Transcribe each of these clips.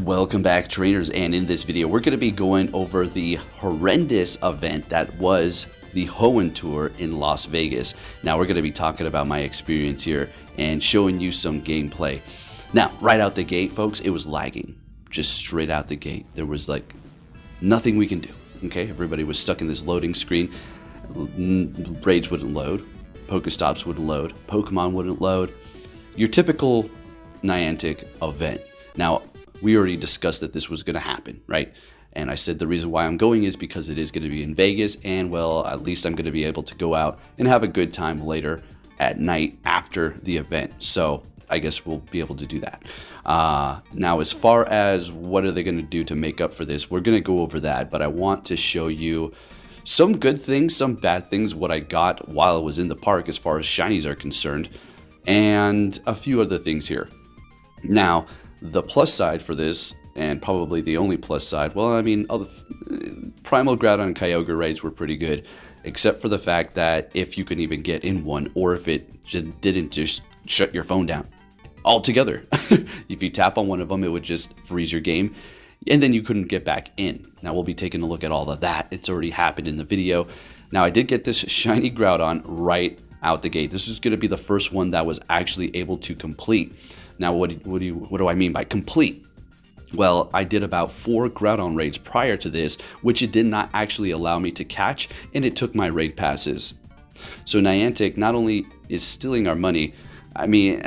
Welcome back, trainers, and in this video we're going to be going over the horrendous event that was the Hoenn tour in Las Vegas. Now we're going to be talking about my experience here and showing you some gameplay. Now, right out the gate, folks, it was lagging. Just straight out the gate. There was like nothing we can do. Okay, everybody was stuck in this loading screen. Raids wouldn't load, Pokestops wouldn't load, Pokemon wouldn't load. Your typical Niantic event. Now, we already discussed that this was going to happen, right? And I said the reason why I'm going is because it is going to be in Vegas, and well, at least I'm going to be able to go out and have a good time later at night after the event. So I guess we'll be able to do that. Now, as far as what are they going to do to make up for this, we're going to go over that, but I want to show you some good things, some bad things, what I got while I was in the park as far as shinies are concerned, and a few other things here. Now, the plus side for this, and probably the only plus side, well, I mean, Primal, Groudon, and Kyogre raids were pretty good, except for the fact that if you could even get in one, or if it didn't just shut your phone down altogether. If you tap on one of them, it would just freeze your game, and then you couldn't get back in. Now, we'll be taking a look at all of that. It's already happened in the video. Now, I did get this shiny Groudon right out the gate. This is going to be the first one that was actually able to complete. Now, what do I mean by complete? Well, I did about 4 Groudon raids prior to this, which it did not actually allow me to catch, and it took my raid passes. So Niantic not only is stealing our money, I mean,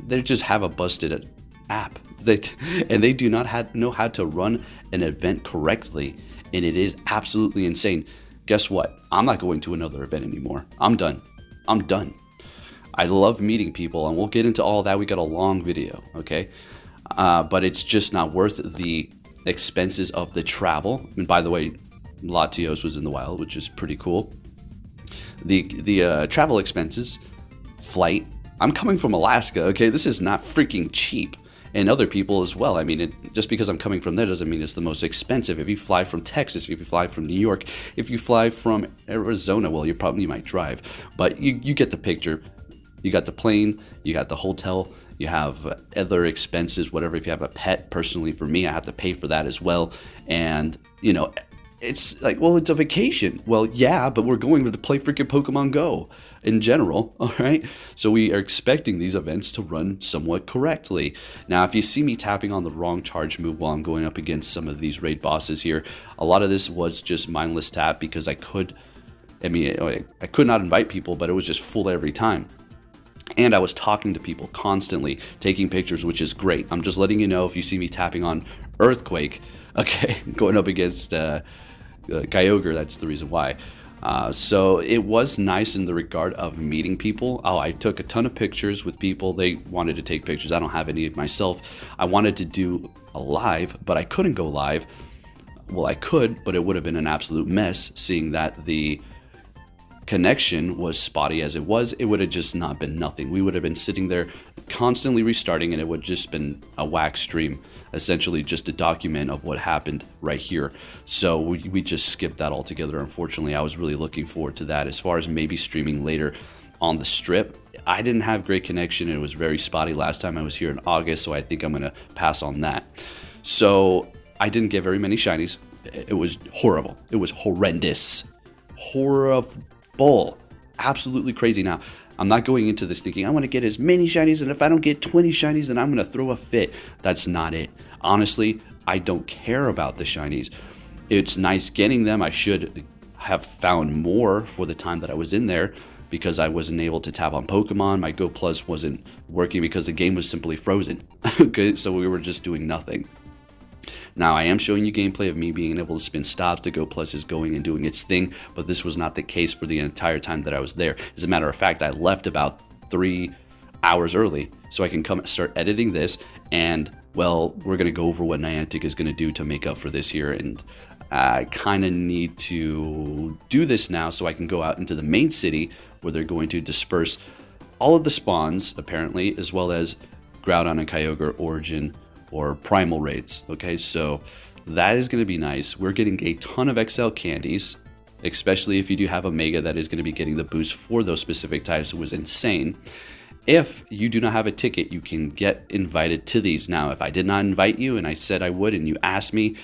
they just have a busted app. They do not know how to run an event correctly, and it is absolutely insane. Guess what? I'm not going to another event anymore. I'm done. I'm done. I love meeting people, and we'll get into all that. We got a long video, okay? But it's just not worth the expenses of the travel. And by the way, Latios was in the wild, which is pretty cool. The travel expenses, flight. I'm coming from Alaska, okay? This is not freaking cheap. And other people as well. I mean, just because I'm coming from there doesn't mean it's the most expensive. If you fly from Texas, if you fly from New York, if you fly from Arizona, well, you might drive. But you get the picture. You got the plane, you got the hotel, you have other expenses, whatever. If you have a pet, personally for me, I have to pay for that as well. And, you know, it's like, well, it's a vacation. Well, yeah, but we're going to play freaking Pokemon Go in general, all right? So we are expecting these events to run somewhat correctly. Now, if you see me tapping on the wrong charge move while I'm going up against some of these raid bosses here, a lot of this was just mindless tap because I could not invite people, but it was just full every time. And I was talking to people constantly, taking pictures, which is great. I'm just letting you know if you see me tapping on Earthquake, okay, going up against Kyogre, that's the reason why. So it was nice in the regard of meeting people. Oh, I took a ton of pictures with people. They wanted to take pictures. I don't have any of myself. I wanted to do a live, but I couldn't go live. Well, I could, but it would have been an absolute mess, seeing that the connection was spotty as it was. It would have just not been nothing. We would have been sitting there constantly restarting, and it would just been a whack stream, essentially just a document of what happened right here. So we just skipped that altogether. Unfortunately, I was really looking forward to that. As far as maybe streaming later on the strip, I didn't have great connection. It was very spotty last time I was here in August, so I think I'm gonna pass on that. So I didn't get very many shinies. It was horrible. It was horrendous. Horrible. Absolutely crazy. Now, I'm not going into this thinking I want to get as many shinies, and if I don't get 20 shinies, then I'm going to throw a fit. That's not it. Honestly, I don't care about the shinies. It's nice getting them. I should have found more for the time that I was in there because I wasn't able to tap on Pokemon. My Go Plus wasn't working because the game was simply frozen. Okay, so we were just doing nothing. Now, I am showing you gameplay of me being able to spin stops. The Go Plus is going and doing its thing, but this was not the case for the entire time that I was there. As a matter of fact, I left about 3 hours early so I can come start editing this, and, well, we're going to go over what Niantic is going to do to make up for this here, and I kind of need to do this now so I can go out into the main city where they're going to disperse all of the spawns, apparently, as well as Groudon and Kyogre Origin or Primal raids. Okay, so that is going to be nice. We're getting a ton of XL candies, especially if you do have a Mega that is going to be getting the boost for those specific types. It was insane. If you do not have a ticket, you can get invited to these. Now, if I did not invite you and I said I would and you asked me,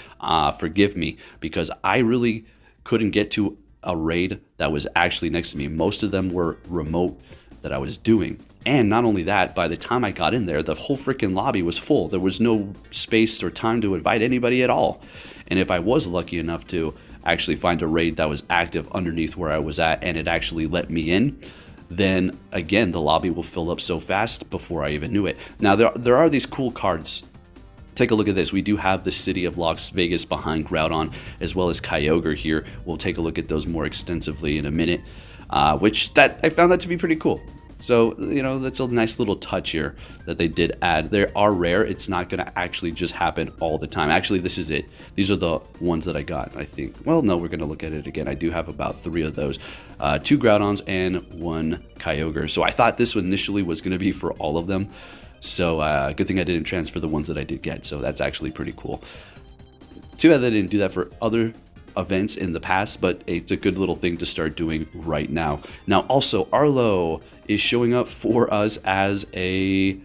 forgive me, because I really couldn't get to a raid that was actually next to me. Most of them were remote that I was doing. And not only that, by the time I got in there, the whole freaking lobby was full. There was no space or time to invite anybody at all. And if I was lucky enough to actually find a raid that was active underneath where I was at and it actually let me in, then again, the lobby will fill up so fast before I even knew it. Now, there are these cool cards. Take a look at this. We do have the city of Las Vegas behind Groudon, as well as Kyogre here. We'll take a look at those more extensively in a minute, which I found that to be pretty cool. So, that's a nice little touch here that they did add. They are rare. It's not going to actually just happen all the time. Actually, this is it. These are the ones that I got, I think. Well, no, we're going to look at it again. I do have about 3 of those. 2 Groudons and 1 Kyogre. So I thought this one initially was going to be for all of them. So good thing I didn't transfer the ones that I did get. So that's actually pretty cool. Too bad they didn't do that for other events in the past, but it's a good little thing to start doing right now. Now, also, Arlo is showing up for us as a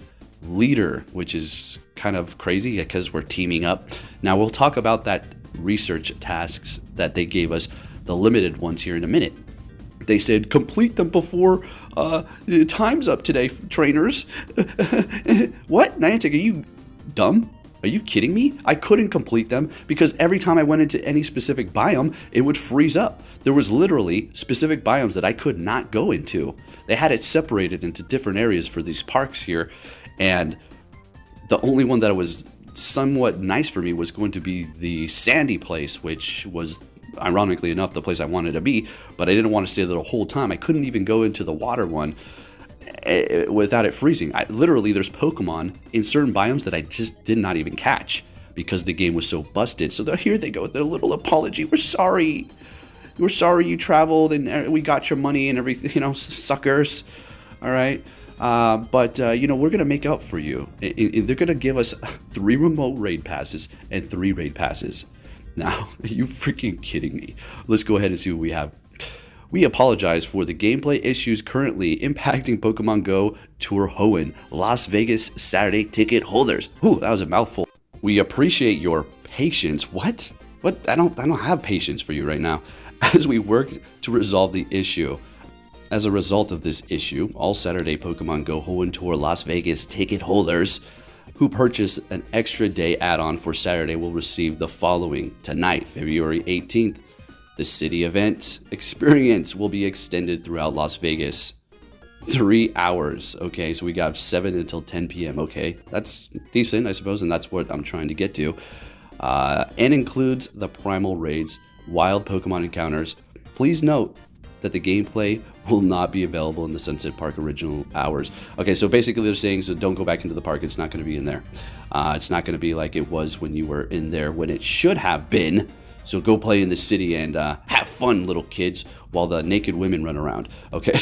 leader, which is kind of crazy because we're teaming up. Now, we'll talk about that research tasks that they gave us, the limited ones, here in a minute. They said, complete them before time's up today, trainers. What? Niantic, are you dumb? Are you kidding me? I couldn't complete them because every time I went into any specific biome, it would freeze up. There was literally specific biomes that I could not go into. They had it separated into different areas for these parks here, and the only one that was somewhat nice for me was going to be the sandy place, which was, ironically enough, the place I wanted to be, but I didn't want to stay there the whole time. I couldn't even go into the water one without it freezing. Literally, there's Pokemon in certain biomes that I just did not even catch because the game was so busted. So here they go with their little apology. We're sorry. We're sorry you traveled and we got your money and everything, suckers. All right. But we're going to make up for you. They're going to give us 3 remote raid passes and 3 raid passes. Now, are you freaking kidding me? Let's go ahead and see what we have. We apologize for the gameplay issues currently impacting Pokemon Go Tour Hoenn Las Vegas Saturday ticket holders. Ooh, that was a mouthful. We appreciate your patience. What? I don't have patience for you right now. As we work to resolve the issue. As a result of this issue, all Saturday Pokemon Go Hoenn Tour Las Vegas ticket holders who purchase an extra day add-on for Saturday will receive the following. Tonight, February 18th. The city event experience will be extended throughout Las Vegas. 3 hours. Okay, so we got 7 until 10 p.m. Okay, that's decent, I suppose, and that's what I'm trying to get to. And includes the primal raids, wild Pokemon encounters. Please note that the gameplay will not be available in the Sunset Park original hours. Okay, so basically they're saying, so don't go back into the park. It's not going to be in there. It's not going to be like it was when you were in there when it should have been. So go play in the city and have fun, little kids, while the naked women run around, okay?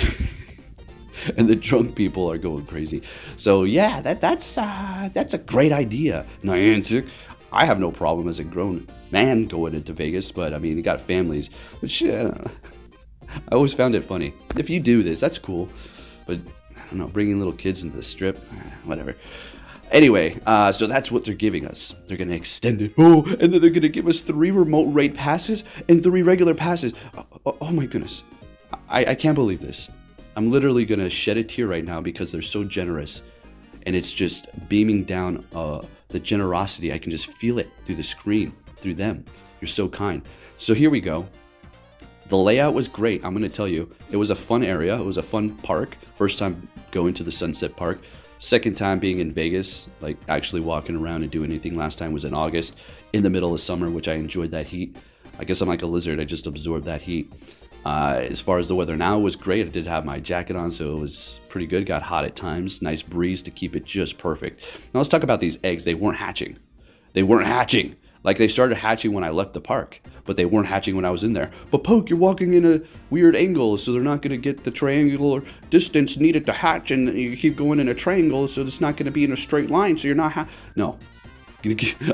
And the drunk people are going crazy. So yeah, that's a great idea, Niantic. I have no problem as a grown man going into Vegas, but I mean, you got families, which I always found it funny. If you do this, that's cool, but I don't know, bringing little kids into the strip, whatever. Anyway, so that's what they're giving us. They're going to extend it. Oh, and then they're going to give us 3 remote raid passes and 3 regular passes. Oh my goodness. I can't believe this. I'm literally going to shed a tear right now because they're so generous. And it's just beaming down the generosity. I can just feel it through the screen, through them. You're so kind. So here we go. The layout was great. I'm going to tell you. It was a fun area. It was a fun park. First time going to the Sunset Park. Second time being in Vegas, like actually walking around and doing anything. Last time was in August, in the middle of summer, which I enjoyed that heat. I guess I'm like a lizard. I just absorbed that heat. As far as the weather now, it was great. I did have my jacket on, so it was pretty good. Got hot at times. Nice breeze to keep it just perfect. Now let's talk about these eggs. They weren't hatching. They weren't hatching. Like they started hatching when I left the park, but they weren't hatching when I was in there. But Poke, you're walking in a weird angle, so they're not going to get the triangular distance needed to hatch, and you keep going in a triangle, so it's not going to be in a straight line, so you're not No.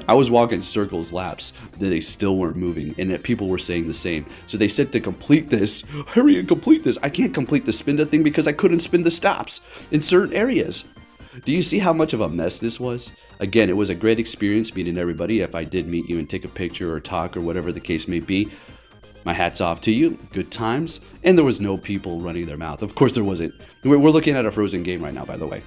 I was walking circles, laps, that they still weren't moving, and people were saying the same. So they said to complete this, hurry and complete this. I can't complete the spin the thing because I couldn't spin the stops in certain areas. Do you see how much of a mess this was? Again, it was a great experience meeting everybody. If I did meet you and take a picture or talk or whatever the case may be, my hat's off to you. Good times. And there was no people running their mouth. Of course there wasn't. We're looking at a frozen game right now, by the way.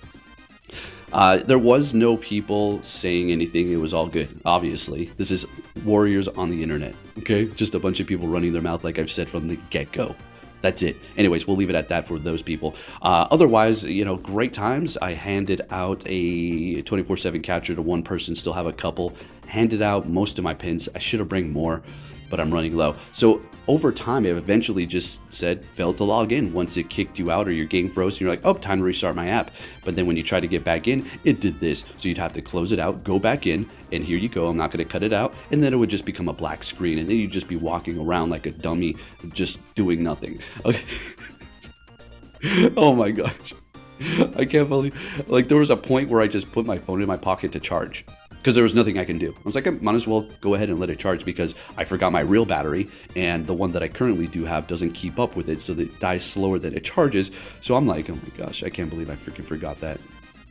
There was no people saying anything. It was all good, obviously. This is warriors on the internet, okay? Just a bunch of people running their mouth, like I've said from the get-go. That's it. Anyways, we'll leave it at that for those people. Otherwise, great times. I handed out a 24/7 capture to one person, still have a couple. Handed out most of my pins. I should have brought more, but I'm running low. So over time, it eventually just said failed to log in. Once it kicked you out or your game froze, and you're like, oh, time to restart my app. But then when you try to get back in, it did this. So you'd have to close it out, go back in, and here you go. I'm not going to cut it out. And then it would just become a black screen. And then you'd just be walking around like a dummy, just doing nothing. Okay. Oh my gosh. I can't believe, like, there was a point where I just put my phone in my pocket to charge, because there was nothing I can do. I was like, I might as well go ahead and let it charge, because I forgot my real battery, and the one that I currently do have doesn't keep up with it, so that it dies slower than it charges. So I'm like, oh my gosh, I can't believe I freaking forgot that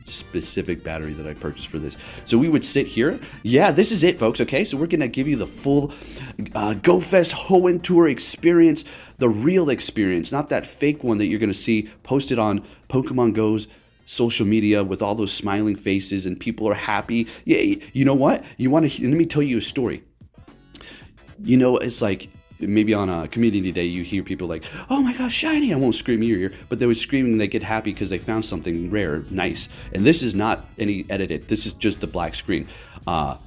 specific battery that I purchased for this. So we would sit here. Yeah, this is it, folks. Okay, so we're gonna give you the full GoFest Hoenn tour experience, the real experience, not that fake one that you're gonna see posted on Pokemon Go's social media with all those smiling faces and people are happy. Yeah, you know what? Let me tell you a story. It's like, maybe on a community day, you hear people like, oh my gosh, shiny. I won't scream in your ear, but they were screaming and they get happy because they found something rare, nice. And this is not any edited. This is just the black screen. You're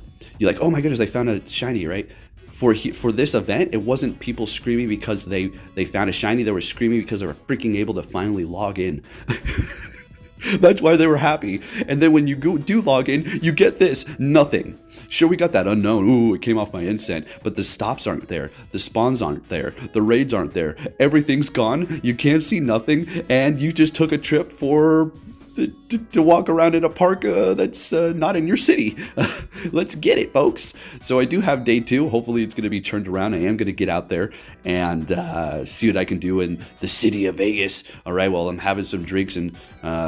like, oh my goodness, they found a shiny, right? For this event, it wasn't people screaming because they found a shiny. They were screaming because they were freaking able to finally log in. That's why they were happy. And then when you do log in, you get this, nothing. Sure, we got that unknown. Ooh, it came off my incent. But the stops aren't there. The spawns aren't there. The raids aren't there. Everything's gone. You can't see nothing. And you just took a trip to walk around in a park that's not in your city. Let's get it, folks. So I do have day 2. Hopefully it's going to be turned around. I am going to get out there and see what I can do in the city of Vegas. All right, well, I'm having some drinks and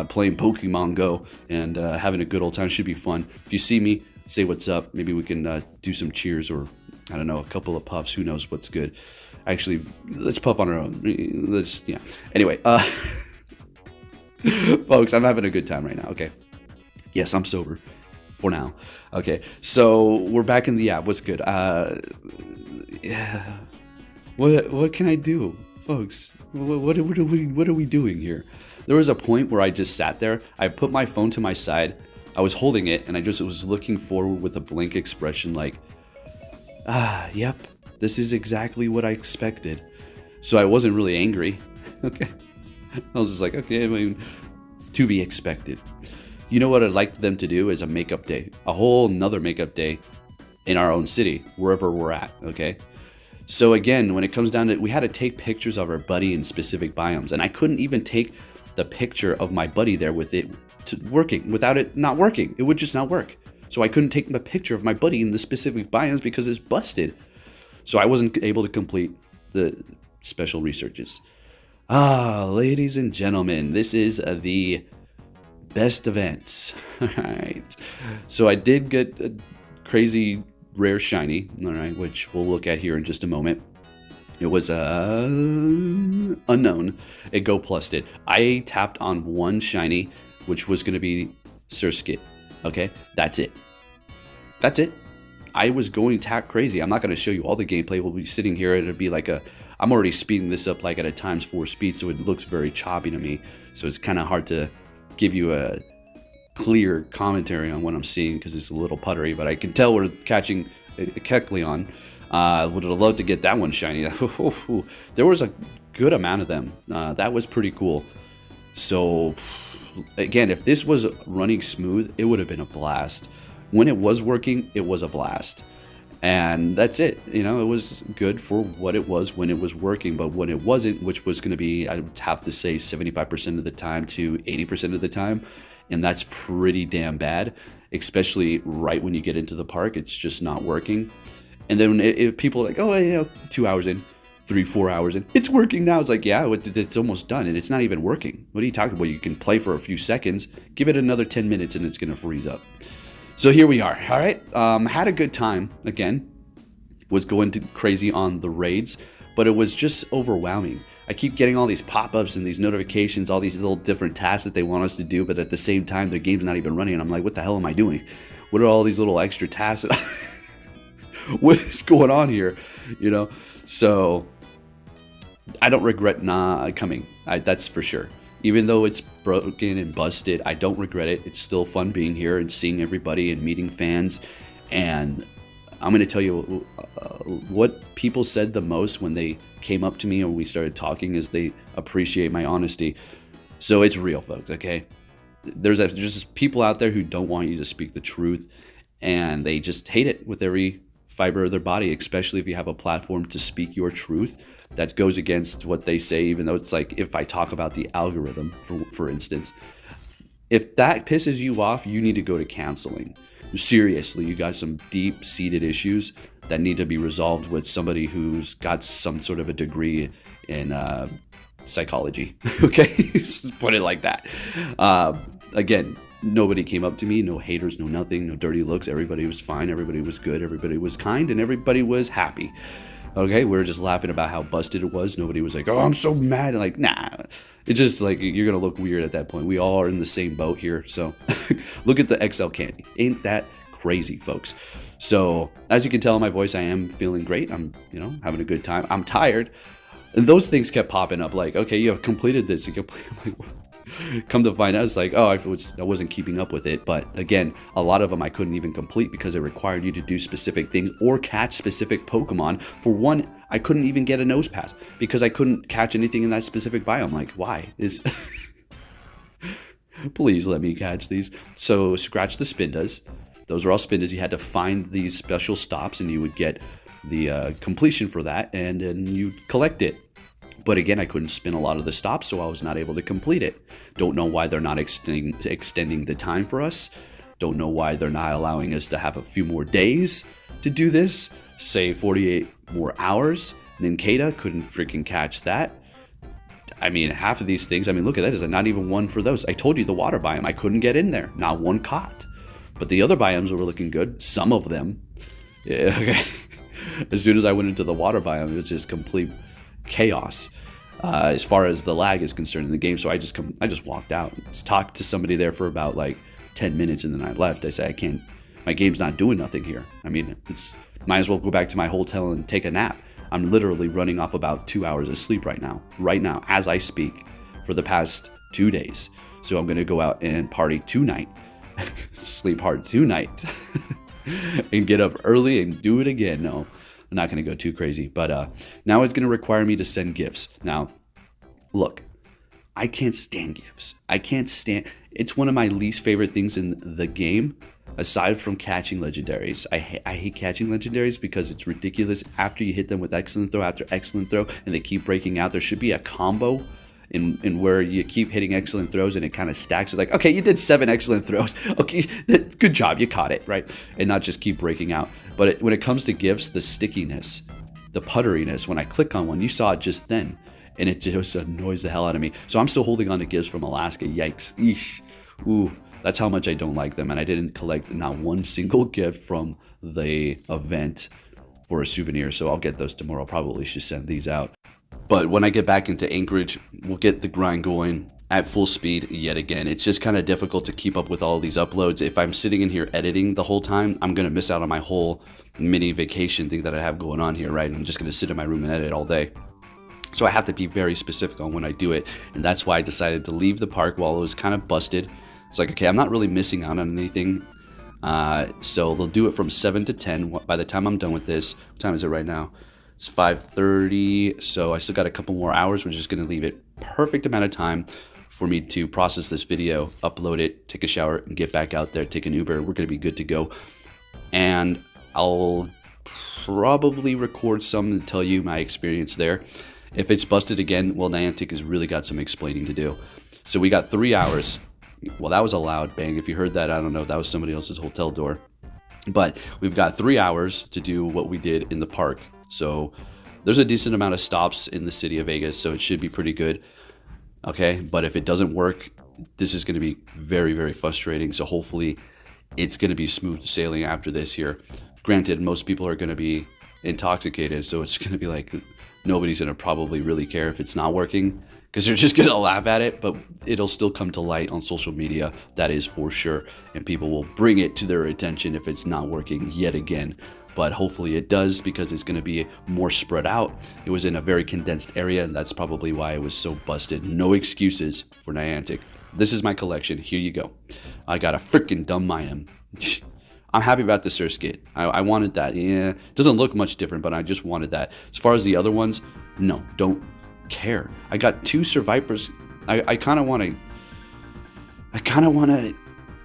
playing Pokemon Go and having a good old time. Should be fun. If you see me, say what's up. Maybe we can do some cheers, or I don't know, a couple of puffs. Who knows what's good. Actually, let's puff on our own. Yeah. Anyway, folks, I'm having a good time right now, okay? Yes, I'm sober for now. Okay, so we're back in the app. What's good? Yeah. What can I do, folks? What are we doing here? There was a point where I just sat there. I put my phone to my side. I was holding it, and I just was looking forward with a blank expression like, yep, this is exactly what I expected. So I wasn't really angry, okay? I was just like, okay, I mean, to be expected. You know what I'd like them to do is a makeup day, a whole nother makeup day in our own city, wherever we're at, okay? So again, when it comes down to, we had to take pictures of our buddy in specific biomes, and I couldn't even take the picture of my buddy there with it working, without it not working. It would just not work. So I couldn't take a picture of my buddy in the specific biomes because it's busted. So I wasn't able to complete the special researches. Ladies and gentlemen, this is the best event. All right. So I did get a crazy rare shiny, all right, which we'll look at here in just a moment. It was unknown. It Go Plused it. I tapped on one shiny, which was going to be Surskit. Okay, that's it. That's it. I was going tap crazy. I'm not going to show you all the gameplay. We'll be sitting here. It'll be like I'm already speeding this up like at a ×4 speed, so it looks very choppy to me. So it's kind of hard to give you a clear commentary on what I'm seeing because it's a little puttery, but I can tell we're catching a Kecleon. Would have loved to get that one shiny. There was a good amount of them. That was pretty cool. So again, if this was running smooth, it would have been a blast. When it was working, it was a blast. And that's it. You know, it was good for what it was when it was working, but when it wasn't, which was going to be, I would have to say 75% of the time to 80% of the time, and that's pretty damn bad. especially right when you get into the park. It's just not working. And then people are like, oh, 2 hours in, 3-4 hours in, it's working now. It's like, yeah, it's almost done, and it's not even working. What are you talking about? You can play for a few seconds, give it another 10 minutes, and it's going to freeze up. So here we are. All right. Had a good time. Again, was going crazy on the raids, but it was just overwhelming. I keep getting all these pop-ups and these notifications, all these little different tasks that they want us to do, but at the same time, their game's not even running. And I'm like, what the hell am I doing? What are all these little extra tasks? What's going on here? So I don't regret not coming. That's for sure. Even though it's broken and busted, I don't regret it. It's still fun being here and seeing everybody and meeting fans. And I'm going to tell you what people said the most when they came up to me and we started talking is they appreciate my honesty. So it's real, folks, okay? There's just people out there who don't want you to speak the truth, and they just hate it with every fiber of their body, especially if you have a platform to speak your truth that goes against what they say, even though it's like if I talk about the algorithm, for instance. If that pisses you off, you need to go to counseling. Seriously, you got some deep-seated issues that need to be resolved with somebody who's got some sort of a degree in psychology. Okay, just put it like that. Again, nobody came up to me, no haters, no nothing, no dirty looks. Everybody was fine, everybody was good, everybody was kind, and everybody was happy. Okay, we were just laughing about how busted it was. Nobody was like, oh, I'm so mad. And like, nah. It's just like, you're going to look weird at that point. We all are in the same boat here. So look at the XL candy. Ain't that crazy, folks? So as you can tell in my voice, I am feeling great. I'm, having a good time. I'm tired. And those things kept popping up like, okay, you have completed this. I'm like, come to find out, it's like, oh, I wasn't keeping up with it. But again, a lot of them I couldn't even complete because it required you to do specific things or catch specific Pokemon. For one, I couldn't even get a nose pass because I couldn't catch anything in that specific biome. Like, why? Please let me catch these. So scratch the Spindas. Those are all Spindas. You had to find these special stops and you would get the completion for that, and then you collect it. But again, I couldn't spin a lot of the stops, so I was not able to complete it. Don't know why they're not extending the time for us. Don't know why they're not allowing us to have a few more days to do this. Say 48 more hours. Ninkata couldn't freaking catch that. I mean, half of these things, look at that. There's not even one for those. I told you the water biome, I couldn't get in there. Not one caught. But the other biomes were looking good. Some of them. Yeah, okay. As soon as I went into the water biome, it was just complete chaos as far as the lag is concerned in the game. So I just walked out, talked to somebody there for about like 10 minutes, and then I left. I said, I can't, my game's not doing nothing here. Might as well go back to my hotel and take a nap. I'm literally running off about 2 hours of sleep right now as I speak, for the past 2 days. So I'm gonna go out and party tonight, sleep hard tonight, and get up early and do it again. No, I'm not going to go too crazy, but now it's going to require me to send gifts. Now, look, I can't stand gifts. It's one of my least favorite things in the game, aside from catching legendaries. I hate catching legendaries because it's ridiculous. After you hit them with excellent throw after excellent throw, and they keep breaking out, there should be a combo in where you keep hitting excellent throws and it kind of stacks. It's like, okay, you did 7 excellent throws. Okay, good job, you caught it, right? And not just keep breaking out. But when it comes to gifts, the stickiness, the putteriness, when I click on one, you saw it just then, and it just annoys the hell out of me. So I'm still holding on to gifts from Alaska. Yikes. Eesh. Ooh, that's how much I don't like them. And I didn't collect not one single gift from the event for a souvenir. So I'll get those tomorrow. Probably should send these out. But when I get back into Anchorage, we'll get the grind going at full speed yet again. It's just kind of difficult to keep up with all these uploads. If I'm sitting in here editing the whole time, I'm going to miss out on my whole mini vacation thing that I have going on here, right? I'm just going to sit in my room and edit all day. So I have to be very specific on when I do it. And that's why I decided to leave the park while it was kind of busted. It's like, okay, I'm not really missing out on anything. So they'll do it from 7 to 10. By the time I'm done with this, what time is it right now? It's 5:30, so I still got a couple more hours. We're just going to leave it perfect amount of time for me to process this video, upload it, take a shower, and get back out there, take an Uber. We're going to be good to go. And I'll probably record some and tell you my experience there. If it's busted again, well, Niantic has really got some explaining to do. So we got 3 hours. Well, that was a loud bang. If you heard that, I don't know if that was somebody else's hotel door. But we've got 3 hours to do what we did in the park. So there's a decent amount of stops in the city of Vegas, so it should be pretty good. Okay, but if it doesn't work, this is going to be very, very frustrating. So hopefully it's going to be smooth sailing after this here. Granted, most people are going to be intoxicated, so it's going to be like nobody's going to probably really care if it's not working, because they're just going to laugh at it, but it'll still come to light on social media, that is for sure, and people will bring it to their attention if it's not working yet again. But hopefully it does, because it's going to be more spread out. It was in a very condensed area, and that's probably why it was so busted. No excuses for Niantic. This is my collection. Here you go. I got a freaking dumb item. I'm happy about the Surskit. I wanted that. Yeah, it doesn't look much different, but I just wanted that. As far as the other ones, no, don't care. I got 2 Survivors. I kind of want to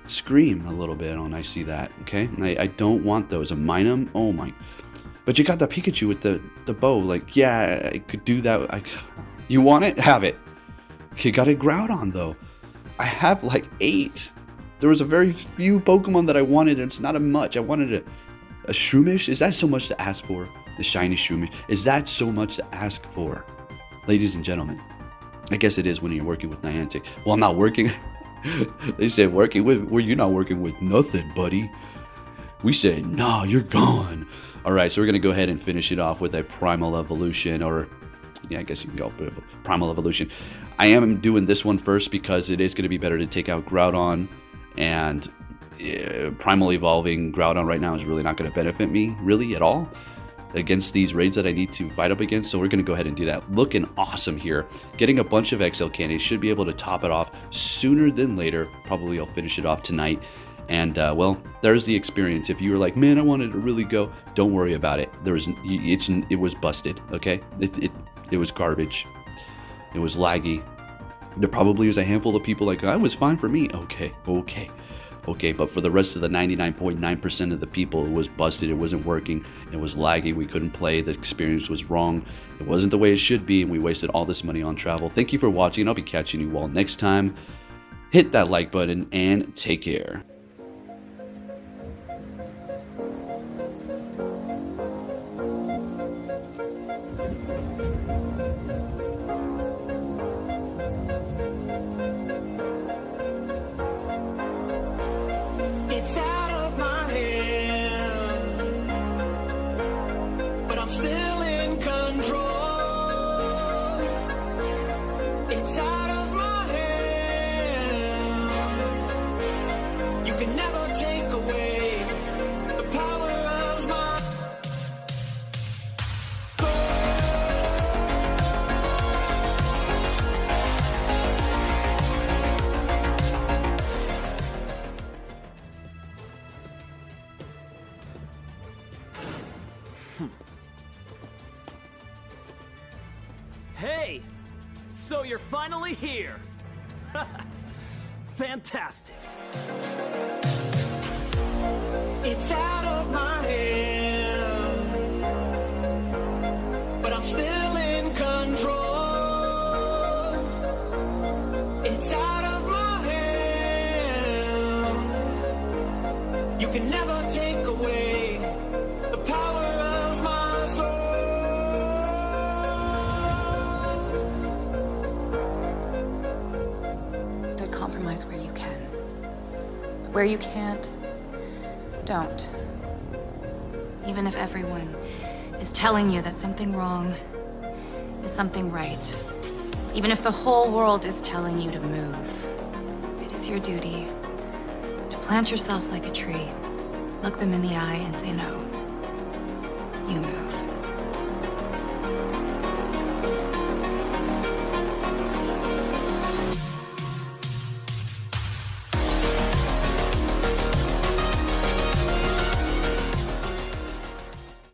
scream a little bit when I see that. Okay, I don't want those. A Minun. Oh my! But you got the Pikachu with the bow. Like, yeah, I could do that. You want it? Have it. Okay, got a Groudon though. I have like 8. There was a very few Pokemon that I wanted, and it's not a much. I wanted a Shroomish. Is that so much to ask for? The shiny Shroomish. Is that so much to ask for? Ladies and gentlemen, I guess it is when you're working with Niantic. Well, I'm not working. They said working with, well, you're not working with nothing, buddy. We said, no, you're gone. All right, so we're going to go ahead and finish it off with a Primal Evolution, or yeah, I guess you can go with a Primal Evolution. I am doing this one first because it is going to be better to take out Groudon, and Primal Evolving Groudon right now is really not going to benefit me really at all against these raids that I need to fight up against. So we're going to go ahead and do that. Looking awesome here. Getting a bunch of XL candies should be able to top it off sooner than later. Probably I'll finish it off tonight. And well, there's the experience. If you were like, man, I wanted to really go, don't worry about it. It was busted. Okay, it was garbage. It was laggy. There probably was a handful of people like, I was fine for me. Okay, but for the rest of the 99.9% of the people, it was busted. It wasn't working. It was laggy. We couldn't play. The experience was wrong. It wasn't the way it should be, and we wasted all this money on travel. Thank you for watching. I'll be catching you all next time. Hit that like button and take care. It's out of my hand, but I'm still in control. It's out of my hand. You can never take away the power of my Hey! So you're finally here! Fantastic! It's out of my hand, but I'm still in control. It's out of my hand. You can never take away the power of my soul. So compromise where you can. Where you can't, don't. Even if everyone is telling you that something wrong is something right. Even if the whole world is telling you to move, it is your duty to plant yourself like a tree, look them in the eye and say no.